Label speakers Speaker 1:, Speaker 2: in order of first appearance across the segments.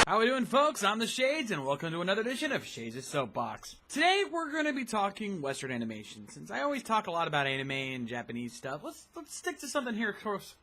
Speaker 1: How we doing, folks? I'm the Shades, and welcome to another edition of Shades' Soapbox. Today, we're going to be talking Western animation. Since I always talk a lot about anime and Japanese stuff, let's stick to something here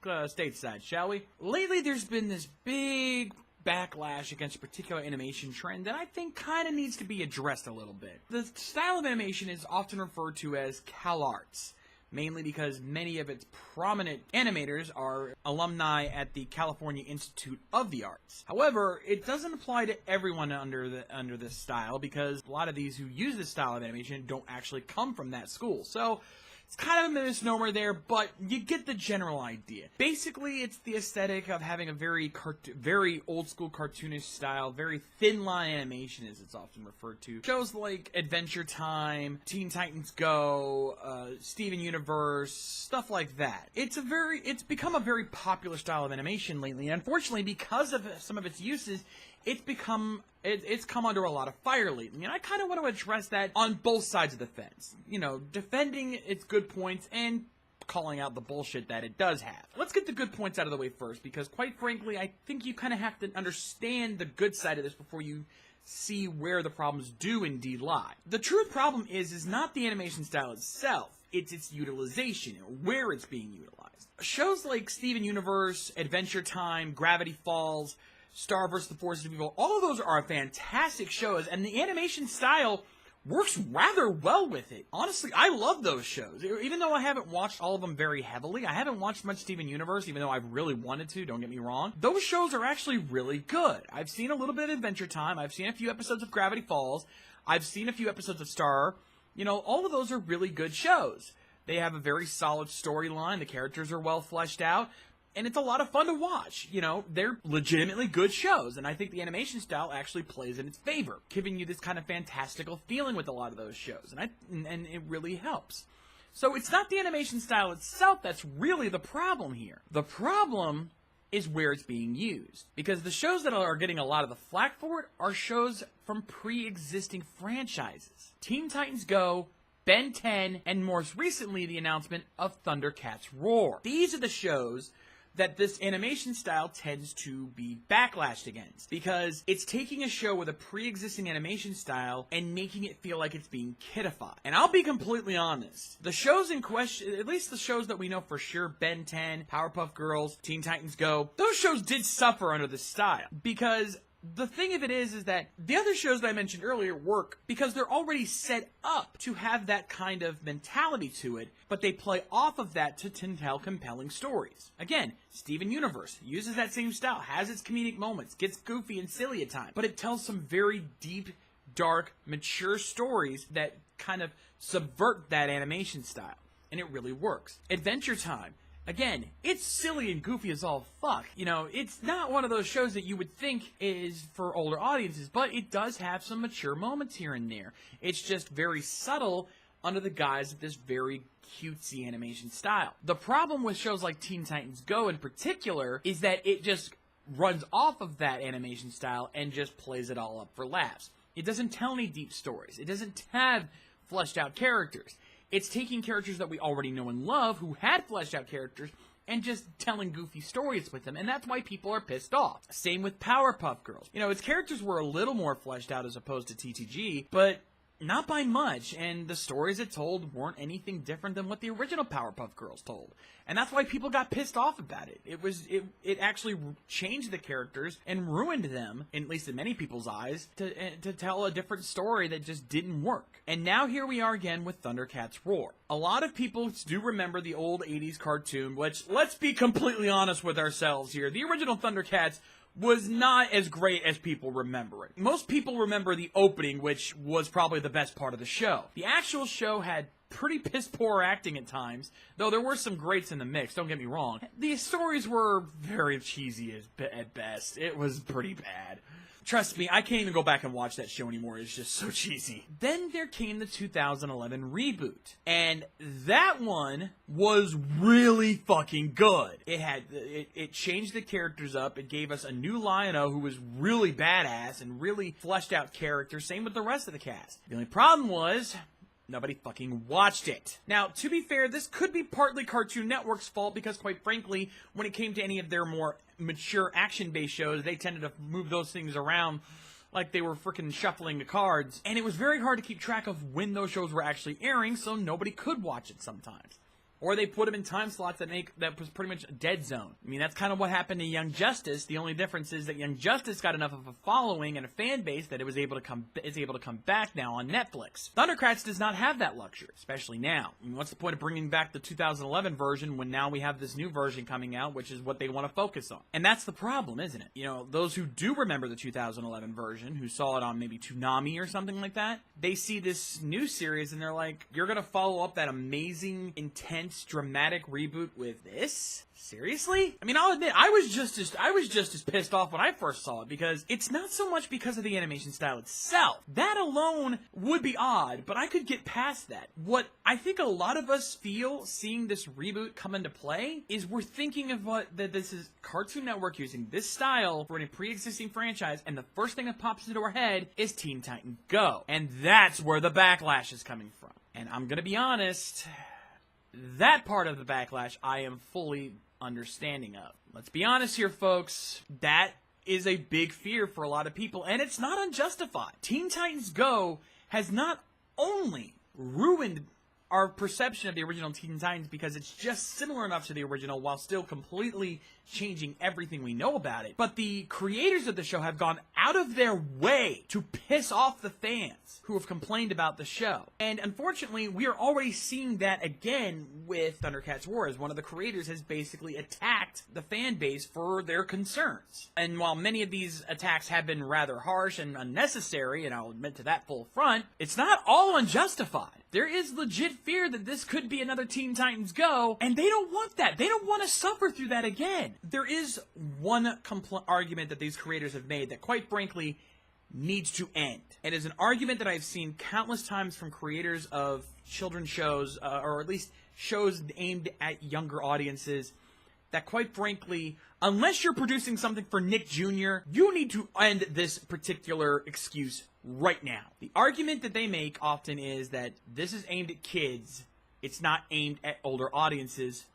Speaker 1: stateside, shall we? Lately, there's been this big backlash against a particular animation trend that I think kind of needs to be addressed a little bit. The style of animation is often referred to as CalArts, mainly because many of its prominent animators are alumni at the California Institute of the Arts. However, it doesn't apply to everyone under this style, because a lot of these who use this style of animation don't actually come from that school. So it's kind of a misnomer there, but you get the general idea. Basically, it's the aesthetic of having a very old-school cartoonish style, very thin-line animation, as it's often referred to. Shows like Adventure Time, Teen Titans Go, Steven Universe, stuff like that. It's become a very popular style of animation lately, and unfortunately, because of some of its uses, it's come under a lot of fire lately, and I kind of want to address that on both sides of the fence. You know, defending its good points and calling out the bullshit that it does have. Let's get the good points out of the way first, because quite frankly, I think you kind of have to understand the good side of this before you see where the problems do indeed lie. The true problem is not the animation style itself, it's its utilization, or where it's being utilized. Shows like Steven Universe, Adventure Time, Gravity Falls, Star vs. the Forces of Evil, all of those are fantastic shows, and the animation style works rather well with it. Honestly, I love those shows. Even though I haven't watched all of them very heavily, I haven't watched much Steven Universe, even though I really wanted to, don't get me wrong. Those shows are actually really good. I've seen a little bit of Adventure Time, I've seen a few episodes of Gravity Falls, I've seen a few episodes of Star. You know, all of those are really good shows. They have a very solid storyline, the characters are well fleshed out, and it's a lot of fun to watch. You know, they're legitimately good shows, and I think the animation style actually plays in its favor, giving you this kind of fantastical feeling with a lot of those shows, and it really helps. So it's not the animation style itself that's really the problem here. The problem is where it's being used, because the shows that are getting a lot of the flack for it are shows from pre-existing franchises. Teen Titans Go, Ben 10, and most recently the announcement of Thundercats Roar. These are the shows that this animation style tends to be backlashed against, because it's taking a show with a pre-existing animation style and making it feel like it's being kidified. And I'll be completely honest, the shows in question, at least the shows that we know for sure, Ben 10, Powerpuff Girls, Teen Titans Go, those shows did suffer under this style, because the thing of it is that the other shows that I mentioned earlier work because they're already set up to have that kind of mentality to it, but they play off of that to tell compelling stories. Again, Steven Universe uses that same style, has its comedic moments, gets goofy and silly at times, but it tells some very deep, dark, mature stories that kind of subvert that animation style, and it really works. Adventure Time. Again, it's silly and goofy as all fuck. You know, it's not one of those shows that you would think is for older audiences, but it does have some mature moments here and there. It's just very subtle under the guise of this very cutesy animation style. The problem with shows like Teen Titans Go in particular is that it just runs off of that animation style and just plays it all up for laughs. It doesn't tell any deep stories. It doesn't have fleshed out characters. It's taking characters that we already know and love, who had fleshed out characters, and just telling goofy stories with them, and that's why people are pissed off. Same with Powerpuff Girls. You know, its characters were a little more fleshed out as opposed to TTG, but not by much, and the stories it told weren't anything different than what the original Powerpuff Girls told. And that's why people got pissed off about it. It actually changed the characters and ruined them, at least in many people's eyes, to tell a different story that just didn't work. And now here we are again with Thundercats Roar. A lot of people do remember the old 80s cartoon, which, let's be completely honest with ourselves here, the original Thundercats was not as great as people remember it. Most people remember the opening, which was probably the best part of the show. The actual show had pretty piss-poor acting at times, though there were some greats in the mix, don't get me wrong. The stories were very cheesy at best. It was pretty bad. Trust me, I can't even go back and watch that show anymore. It's just so cheesy. Then there came the 2011 reboot, and that one was really fucking good. It changed the characters up. It gave us a new Lion-O who was really badass and really fleshed out characters. Same with the rest of the cast. The only problem was Nobody fucking watched it. Now, to be fair, this could be partly Cartoon Network's fault because, quite frankly, when it came to any of their more mature action-based shows, they tended to move those things around like they were freaking shuffling the cards. And it was very hard to keep track of when those shows were actually airing, so nobody could watch it sometimes. Or they put them in time slots that was pretty much a dead zone. I mean, that's kind of what happened to Young Justice. The only difference is that Young Justice got enough of a following and a fan base that it was able to come back now on Netflix. Thundercats does not have that luxury, especially now. I mean, what's the point of bringing back the 2011 version when now we have this new version coming out, which is what they want to focus on? And that's the problem, isn't it? You know, those who do remember the 2011 version, who saw it on maybe Toonami or something like that, they see this new series and they're like, you're gonna follow up that amazing, intense, dramatic reboot with this? Seriously? I mean, I'll admit, I was just as pissed off when I first saw it, because it's not so much because of the animation style itself. That alone would be odd, but I could get past that. What I think a lot of us feel seeing this reboot come into play is we're thinking of that this is Cartoon Network using this style for a pre-existing franchise, and the first thing that pops into our head is Teen Titans Go. And that's where the backlash is coming from. And I'm gonna be honest, that part of the backlash I am fully understanding of. Let's be honest here, folks. That is a big fear for a lot of people, and it's not unjustified. Teen Titans Go has not only ruined our perception of the original Teen Titans because it's just similar enough to the original while still completely changing everything we know about it, but the creators of the show have gone out of their way to piss off the fans who have complained about the show. And unfortunately, we are already seeing that again with Thundercats War, as one of the creators has basically attacked the fan base for their concerns. And while many of these attacks have been rather harsh and unnecessary, and I'll admit to that full front, it's not all unjustified. There is legit fear that this could be another Teen Titans Go, and they don't want that. They don't want to suffer through that again. There is one argument that these creators have made that, quite frankly, needs to end. It is an argument that I've seen countless times from creators of children's shows, or at least shows aimed at younger audiences, that, quite frankly, unless you're producing something for Nick Jr., you need to end this particular excuse right now. The argument that they make often is that this is aimed at kids, it's not aimed at older audiences,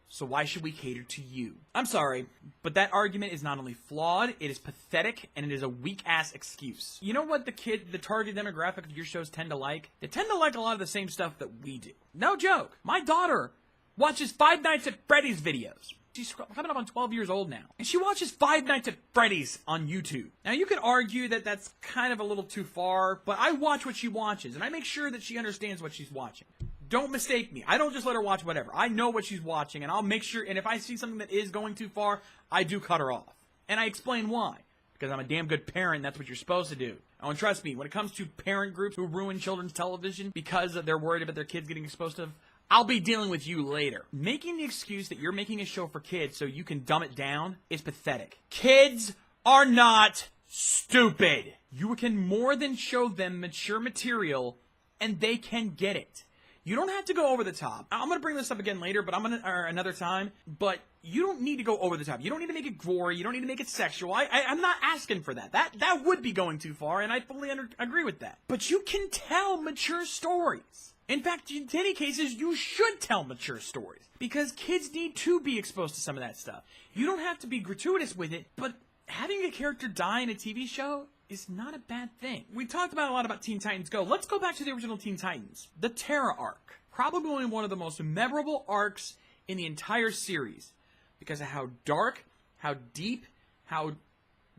Speaker 1: so why should we cater to you? I'm sorry, but that argument is not only flawed, it is pathetic, and it is a weak-ass excuse. You know what the target demographic of your shows tend to like? They tend to like a lot of the same stuff that we do. No joke. My daughter watches Five Nights at Freddy's videos. She's coming up on 12 years old now. And she watches Five Nights at Freddy's on YouTube. Now, you could argue that that's kind of a little too far, but I watch what she watches, and I make sure that she understands what she's watching. Don't mistake me. I don't just let her watch whatever. I know what she's watching, and I'll make sure, and if I see something that is going too far, I do cut her off. And I explain why. Because I'm a damn good parent, and that's what you're supposed to do. Oh, and trust me, when it comes to parent groups who ruin children's television because they're worried about their kids getting exposed to, I'll be dealing with you later. Making the excuse that you're making a show for kids so you can dumb it down is pathetic. Kids are not stupid. You can more than show them mature material, and they can get it. You don't have to go over the top. I'm going to bring this up again later, but or another time. But you don't need to go over the top. You don't need to make it gory. You don't need to make it sexual. I'm not asking for that. That would be going too far, and I fully agree with that. But you can tell mature stories. In fact, in many cases, you should tell mature stories. Because kids need to be exposed to some of that stuff. You don't have to be gratuitous with it, but having a character die in a TV show is not a bad thing. We talked a lot about Teen Titans Go. Let's go back to the original Teen Titans. The Terra arc. Probably one of the most memorable arcs in the entire series. Because of how dark, how deep, how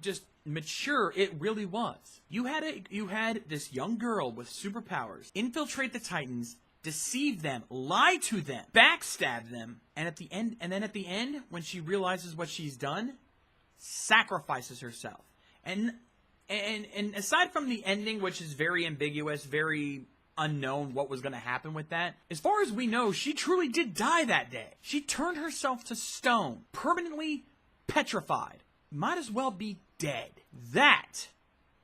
Speaker 1: just mature it really was. You had this young girl with superpowers infiltrate the Titans, deceive them, lie to them, backstab them, and at the end, when she realizes what she's done, sacrifices herself. And aside from the ending, which is very ambiguous, very unknown what was going to happen with that, as far as we know, she truly did die that day. She turned herself to stone, permanently petrified. Might as well be dead. That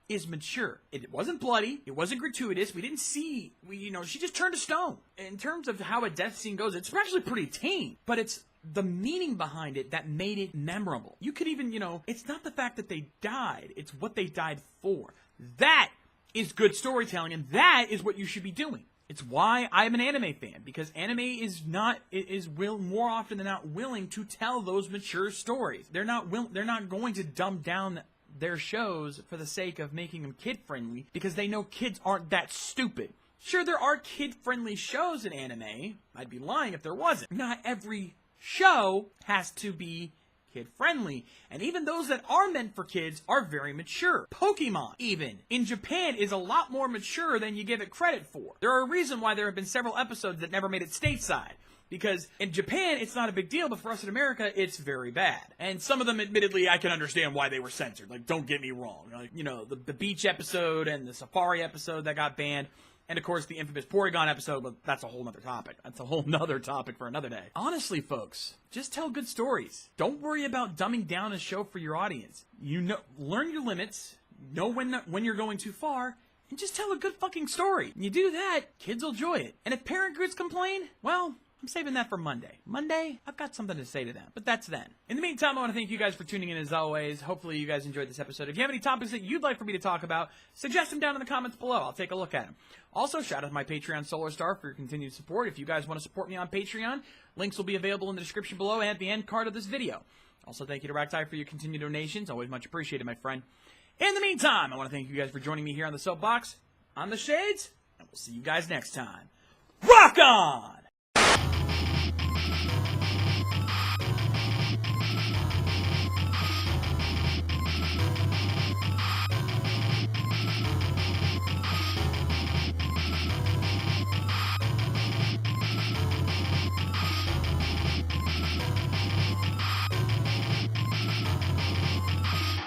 Speaker 1: is mature. It wasn't bloody. It wasn't gratuitous. We didn't see, she just turned to stone. In terms of how a death scene goes, it's actually pretty tame, but it's the meaning behind it that made it memorable. You could even, it's not the fact that they died, it's what they died for. That is good storytelling, and that is what you should be doing. It's why I'm an anime fan, because anime is more often than not willing to tell those mature stories. They're not going to dumb down their shows for the sake of making them kid-friendly, because they know kids aren't that stupid. Sure, there are kid-friendly shows in anime. I'd be lying if there wasn't. Not every show has to be kid-friendly, and even those that are meant for kids are very mature. Pokemon, even, in Japan is a lot more mature than you give it credit for. There are a reason why there have been several episodes that never made it stateside. Because in Japan, it's not a big deal, but for us in America, it's very bad. And some of them, admittedly, I can understand why they were censored. Like, don't get me wrong. Like, you know, the beach episode and the safari episode that got banned. And, of course, the infamous Porygon episode, but that's a whole nother topic. That's a whole nother topic for another day. Honestly, folks, just tell good stories. Don't worry about dumbing down a show for your audience. Learn your limits, know when you're going too far, and just tell a good fucking story. When you do that, kids will enjoy it. And if parent groups complain, well, I'm saving that for Monday. Monday, I've got something to say to them, but that's then. In the meantime, I want to thank you guys for tuning in as always. Hopefully you guys enjoyed this episode. If you have any topics that you'd like for me to talk about, suggest them down in the comments below. I'll take a look at them. Also, shout out to my Patreon Solar Star for your continued support. If you guys want to support me on Patreon, links will be available in the description below and at the end card of this video. Also, thank you to Ragtai for your continued donations. Always much appreciated, my friend. In the meantime, I want to thank you guys for joining me here on the Soapbox, on the Shades, and we'll see you guys next time. Rock on!